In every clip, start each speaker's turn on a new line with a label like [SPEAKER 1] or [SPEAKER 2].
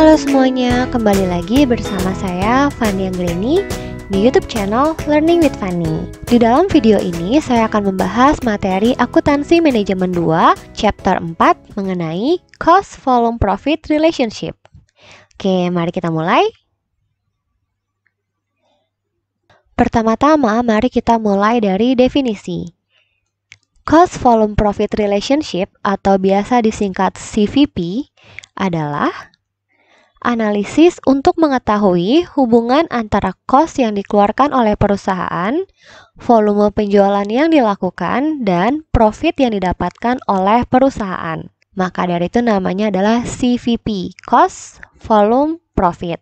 [SPEAKER 1] Halo semuanya, kembali lagi bersama saya Fanny Anggreni di YouTube channel Learning with Fanny. Di dalam video ini saya akan membahas materi akuntansi manajemen 2 chapter 4 mengenai cost volume profit relationship. Oke, mari kita mulai. Pertama-tama, mari kita mulai dari definisi. Cost volume profit relationship atau biasa disingkat CVP adalah analisis untuk mengetahui hubungan antara cost yang dikeluarkan oleh perusahaan, volume penjualan yang dilakukan, dan profit yang didapatkan oleh perusahaan. Maka dari itu namanya adalah CVP, Cost Volume Profit.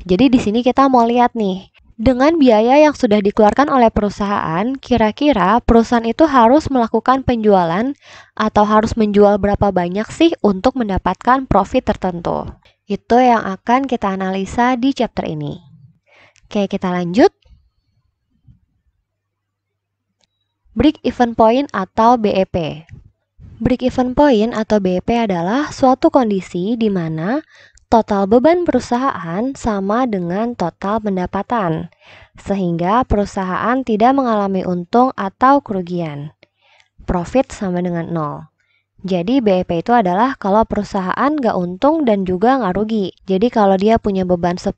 [SPEAKER 1] Jadi di sini kita mau lihat nih, dengan biaya yang sudah dikeluarkan oleh perusahaan, kira-kira perusahaan itu harus melakukan penjualan atau harus menjual berapa banyak sih untuk mendapatkan profit tertentu. Itu yang akan kita analisa di chapter ini. Oke, kita lanjut. Break-even point atau BEP. Break-even point atau BEP adalah suatu kondisi di mana total beban perusahaan sama dengan total pendapatan, sehingga perusahaan tidak mengalami untung atau kerugian. Profit sama dengan 0. Jadi BEP itu adalah kalau perusahaan nggak untung dan juga nggak rugi. Jadi kalau dia punya beban 10.000,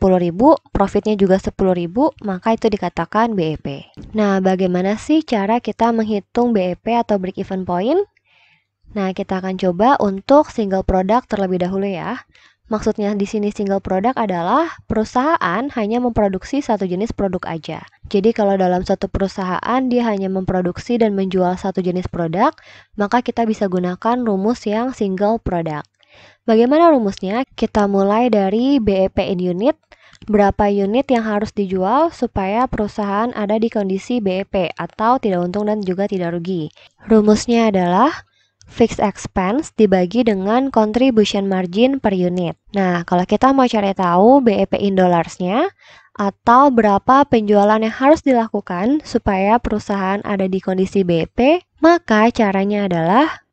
[SPEAKER 1] profitnya juga 10.000, maka itu dikatakan BEP. Nah, bagaimana sih cara kita menghitung BEP atau break even point? Nah, kita akan coba untuk single product terlebih dahulu ya. Maksudnya di sini single product adalah perusahaan hanya memproduksi satu jenis produk aja. Jadi kalau dalam satu perusahaan dia hanya memproduksi dan menjual satu jenis produk, maka kita bisa gunakan rumus yang single product. Bagaimana rumusnya? Kita mulai dari BEP in unit. Berapa unit yang harus dijual supaya perusahaan ada di kondisi BEP atau tidak untung dan juga tidak rugi. Rumusnya adalah fixed expense dibagi dengan contribution margin per unit. Nah, kalau kita mau cari tahu BEP in dollarsnya atau berapa penjualan yang harus dilakukan supaya perusahaan ada di kondisi BEP, maka caranya adalah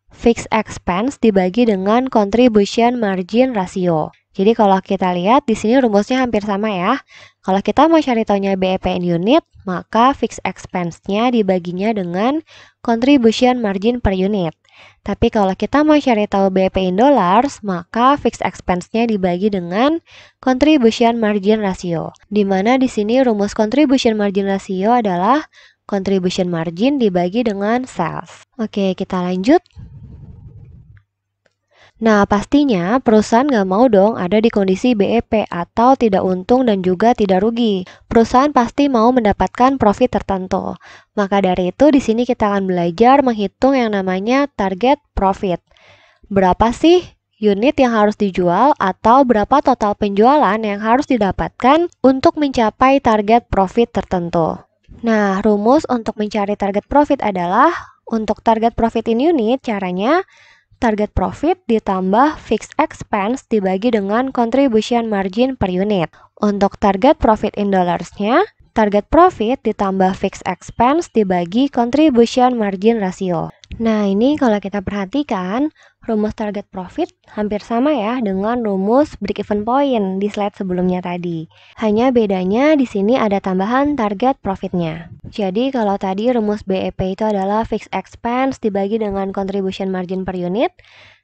[SPEAKER 1] fixed expense dibagi dengan contribution margin ratio. Jadi kalau kita lihat di sini rumusnya hampir sama ya. Kalau kita mau cari tahunya BEP in unit, maka fixed expense-nya dibaginya dengan contribution margin per unit. Tapi kalau kita mau cari tahu BEP in dollars, maka fixed expense-nya dibagi dengan contribution margin ratio. Di mana di sini rumus contribution margin ratio adalah contribution margin dibagi dengan sales. Oke, kita lanjut. Nah, pastinya perusahaan nggak mau dong ada di kondisi BEP atau tidak untung dan juga tidak rugi. Perusahaan pasti mau mendapatkan profit tertentu. Maka dari itu di sini kita akan belajar menghitung yang namanya target profit. Berapa sih unit yang harus dijual atau berapa total penjualan yang harus didapatkan untuk mencapai target profit tertentu. Nah, rumus untuk mencari target profit adalah untuk target profit in unit caranya target profit ditambah fixed expense dibagi dengan contribution margin per unit. Untuk target profit in dollarsnya, target profit ditambah fixed expense dibagi contribution margin ratio. Nah, ini kalau kita perhatikan, rumus target profit hampir sama ya dengan rumus break even point di slide sebelumnya tadi. Hanya bedanya di sini ada tambahan target profitnya. Jadi kalau tadi rumus BEP itu adalah fixed expense dibagi dengan contribution margin per unit,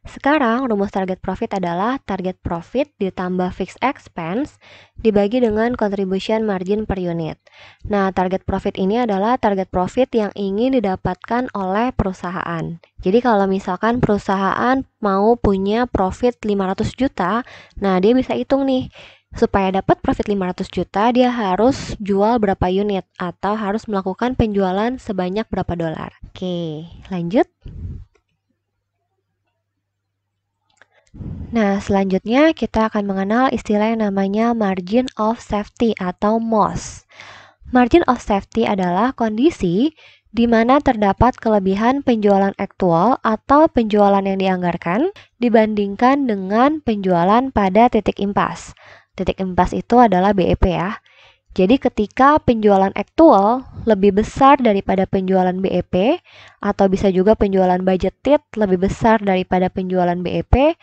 [SPEAKER 1] sekarang rumus target profit adalah target profit ditambah fixed expense dibagi dengan contribution margin per unit. Nah, target profit ini adalah target profit yang ingin didapatkan oleh perusahaan. Jadi kalau misalkan perusahaan mau punya profit 500 juta, nah dia bisa hitung nih, supaya dapat profit 500 juta, dia harus jual berapa unit atau harus melakukan penjualan sebanyak berapa dolar. Oke, lanjut. Nah, selanjutnya kita akan mengenal istilah yang namanya margin of safety atau MOS. Margin of safety adalah kondisi di mana terdapat kelebihan penjualan aktual atau penjualan yang dianggarkan dibandingkan dengan penjualan pada titik impas. Titik impas itu adalah BEP ya. Jadi ketika penjualan aktual lebih besar daripada penjualan BEP, atau bisa juga penjualan budgeted lebih besar daripada penjualan BEP,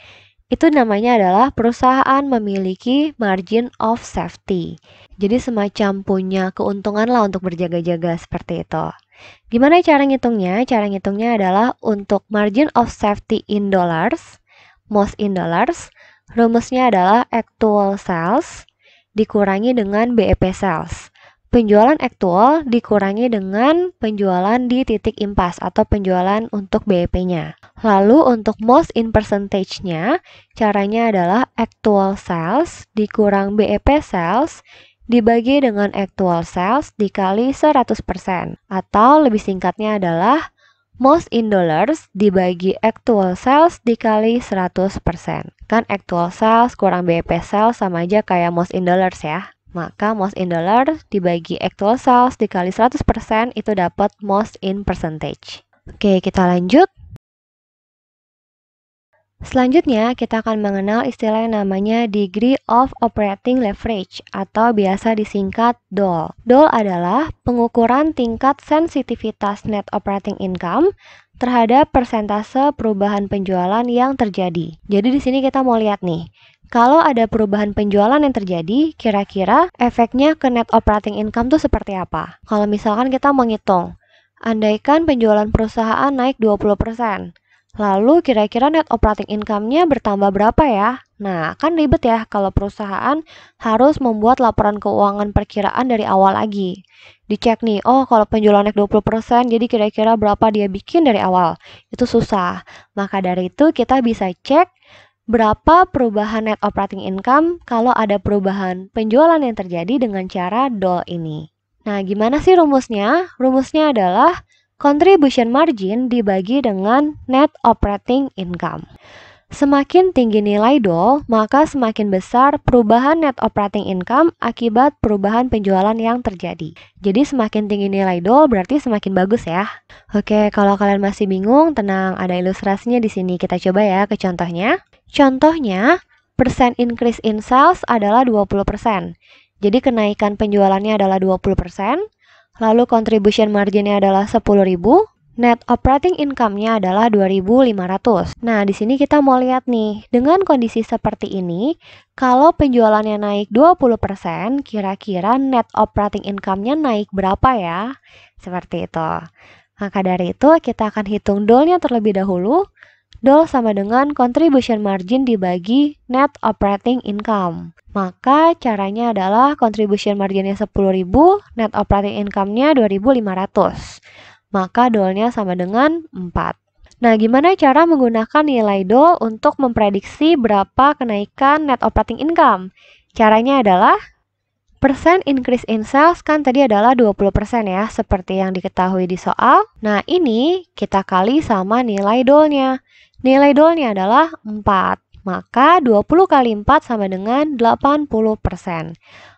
[SPEAKER 1] Itu namanya adalah perusahaan memiliki margin of safety. Jadi semacam punya keuntungan lah untuk berjaga-jaga seperti itu. Gimana cara ngitungnya? Cara ngitungnya adalah untuk margin of safety in dollars, most in dollars, rumusnya adalah actual sales dikurangi dengan BEP sales. Penjualan aktual dikurangi dengan penjualan di titik impas atau penjualan untuk BEP-nya. Lalu untuk most in percentage-nya, caranya adalah actual sales dikurang BEP sales dibagi dengan actual sales dikali 100%. Atau lebih singkatnya adalah most in dollars dibagi actual sales dikali 100%. Kan actual sales kurang BEP sales sama aja kayak most in dollars ya. Maka most in dollars dibagi actual sales dikali 100% itu dapat most in percentage. Oke, kita lanjut. Selanjutnya, kita akan mengenal istilah yang namanya Degree of Operating Leverage atau biasa disingkat DOL. DOL adalah pengukuran tingkat sensitivitas net operating income terhadap persentase perubahan penjualan yang terjadi. Jadi di sini kita mau lihat nih, kalau ada perubahan penjualan yang terjadi, kira-kira efeknya ke net operating income tuh seperti apa? Kalau misalkan kita menghitung, andaikan penjualan perusahaan naik 20%, lalu kira-kira net operating income-nya bertambah berapa ya? Nah, kan ribet ya kalau perusahaan harus membuat laporan keuangan perkiraan dari awal lagi. Dicek nih, oh kalau penjualan naik 20%, jadi kira-kira berapa dia bikin dari awal. Itu susah. Maka dari itu kita bisa cek berapa perubahan net operating income kalau ada perubahan penjualan yang terjadi dengan cara DOL ini. Nah, gimana sih rumusnya? Rumusnya adalah contribution margin dibagi dengan net operating income. Semakin tinggi nilai DOL, maka semakin besar perubahan net operating income akibat perubahan penjualan yang terjadi. Jadi semakin tinggi nilai DOL berarti semakin bagus ya. Oke, kalau kalian masih bingung, tenang, ada ilustrasinya di sini. Kita coba ya ke contohnya. Contohnya, persen increase in sales adalah 20%. Jadi kenaikan penjualannya adalah 20%, lalu contribution marginnya adalah 10.000, net operating income-nya adalah 2.500. Nah, di sini kita mau lihat nih, dengan kondisi seperti ini, kalau penjualannya naik 20%, kira-kira net operating income-nya naik berapa ya? Seperti itu. Maka dari itu, kita akan hitung DOL-nya terlebih dahulu. DOL sama dengan contribution margin dibagi net operating income. Maka caranya adalah contribution marginnya 10.000, net operating income-nya 2.500. Maka DOL-nya sama dengan 4. Nah, gimana cara menggunakan nilai DOL untuk memprediksi berapa kenaikan net operating income? Caranya adalah persen increase in sales kan tadi adalah 20% ya, seperti yang diketahui di soal. Nah, ini kita kali sama nilai DOL-nya. Nilai DOL-nya adalah 4. Maka 20 kali 4 sama dengan 80%.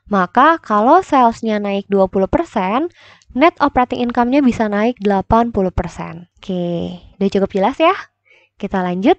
[SPEAKER 1] Maka kalau sales-nya naik 20%, net operating income-nya bisa naik 80%. Oke, udah cukup jelas ya? Kita lanjut.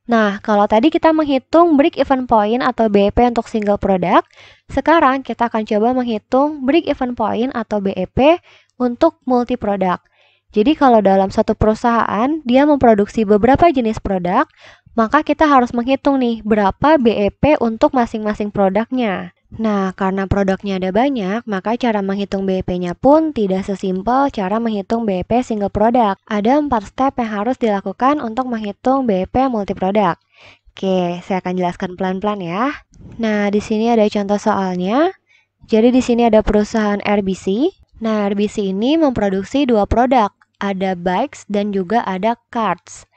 [SPEAKER 1] Nah, kalau tadi kita menghitung break-even point atau BEP untuk single product, sekarang kita akan coba menghitung break-even point atau BEP untuk multi product. Jadi kalau dalam satu perusahaan, dia memproduksi beberapa jenis produk, maka kita harus menghitung nih berapa BEP untuk masing-masing produknya. Nah, karena produknya ada banyak, maka cara menghitung BEP-nya pun tidak sesimpel cara menghitung BEP single product. Ada 4 step yang harus dilakukan untuk menghitung BEP multi product. Oke, saya akan jelaskan pelan-pelan ya. Nah, di sini ada contoh soalnya. Jadi di sini ada perusahaan RBC. Nah, RBC ini memproduksi 2 produk, ada bikes dan juga ada carts.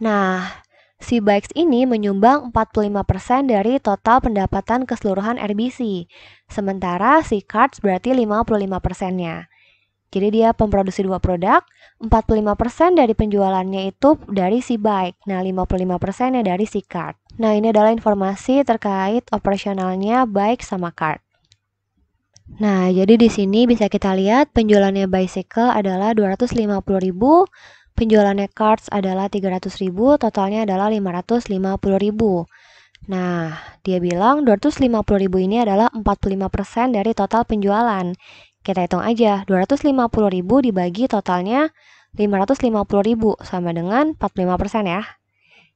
[SPEAKER 1] Nah, si bikes ini menyumbang 45% dari total pendapatan keseluruhan RBC. Sementara si carts berarti 55%-nya. Jadi dia memproduksi 2 produk, 45% dari penjualannya itu dari si bike. Nah, 55%-nya dari si cart. Nah, ini adalah informasi terkait operasionalnya bike sama cart. Nah, jadi di sini bisa kita lihat penjualannya bicycle adalah 250.000, penjualannya carts adalah 300.000, totalnya adalah 550.000. Nah, dia bilang 250.000 ini adalah 45% dari total penjualan. Kita hitung aja, 250.000 dibagi totalnya 550.000 sama dengan 45% ya.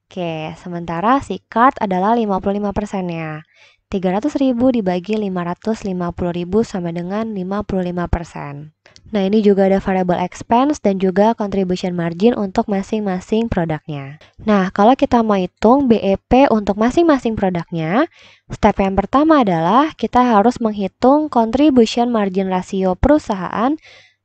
[SPEAKER 1] Oke, sementara si card adalah 55%-nya. 300.000 dibagi 550.000 sama dengan 55%. Nah, ini juga ada variable expense dan juga contribution margin untuk masing-masing produknya. Nah, kalau kita mau hitung BEP untuk masing-masing produknya, step yang pertama adalah kita harus menghitung contribution margin rasio perusahaan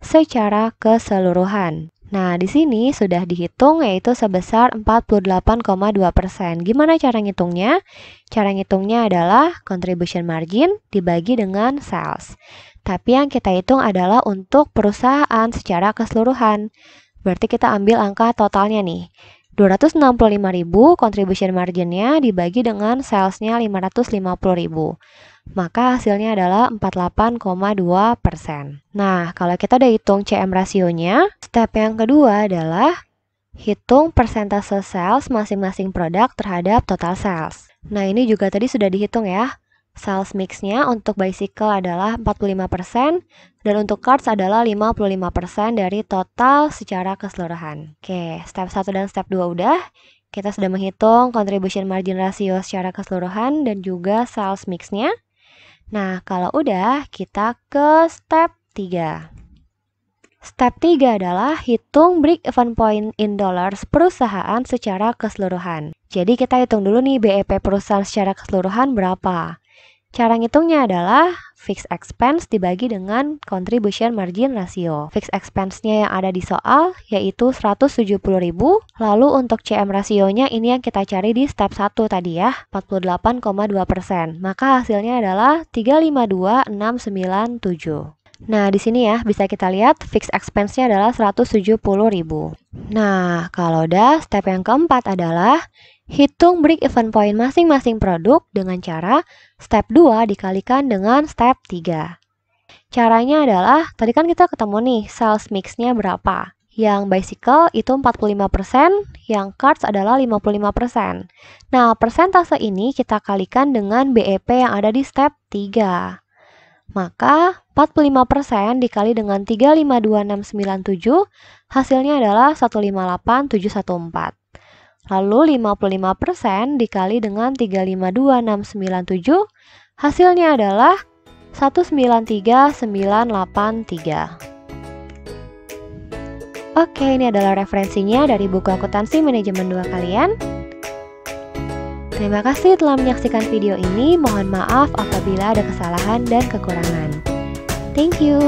[SPEAKER 1] secara keseluruhan. Nah, di sini sudah dihitung yaitu sebesar 48,2%. Gimana cara ngitungnya? Cara ngitungnya adalah contribution margin dibagi dengan sales. Tapi yang kita hitung adalah untuk perusahaan secara keseluruhan. Berarti kita ambil angka totalnya nih. 265.000 contribution marginnya dibagi dengan salesnya 550.000. Maka hasilnya adalah 48,2%. Nah, kalau kita udah hitung CM rasionya, step yang kedua adalah hitung persentase sales masing-masing produk terhadap total sales. Nah, ini juga tadi sudah dihitung ya. Sales mix-nya untuk bicycle adalah 45% dan untuk cards adalah 55% dari total secara keseluruhan. Oke, step 1 dan step 2 udah. Kita sudah menghitung contribution margin ratio secara keseluruhan dan juga sales mix-nya. Nah, kalau udah, kita ke step 3. Step 3 adalah hitung break-even point in dollars perusahaan secara keseluruhan. Jadi kita hitung dulu nih BEP perusahaan secara keseluruhan berapa. Cara ngitungnya adalah fixed expense dibagi dengan contribution margin ratio. Fixed expense-nya yang ada di soal yaitu 170.000. Lalu untuk CM rasionya ini yang kita cari di step 1 tadi ya, 48,2%. Maka hasilnya adalah 352.697. Nah, di sini ya bisa kita lihat fixed expense-nya adalah 170.000. Nah, kalau udah, step yang keempat adalah hitung break-even point masing-masing produk dengan cara step 2 dikalikan dengan step 3. Caranya adalah, tadi kan kita ketemu nih sales mix-nya berapa. Yang bicycle itu 45%, yang cards adalah 55%. Nah, persentase ini kita kalikan dengan BEP yang ada di step 3. Maka 45% dikali dengan 352.697, hasilnya adalah 158.714. Lalu 55% dikali dengan 352.697, hasilnya adalah 193.983. Oke, ini adalah referensinya dari buku akuntansi manajemen 2 kalian. Terima kasih telah menyaksikan video ini. Mohon maaf apabila ada kesalahan dan kekurangan. Thank you.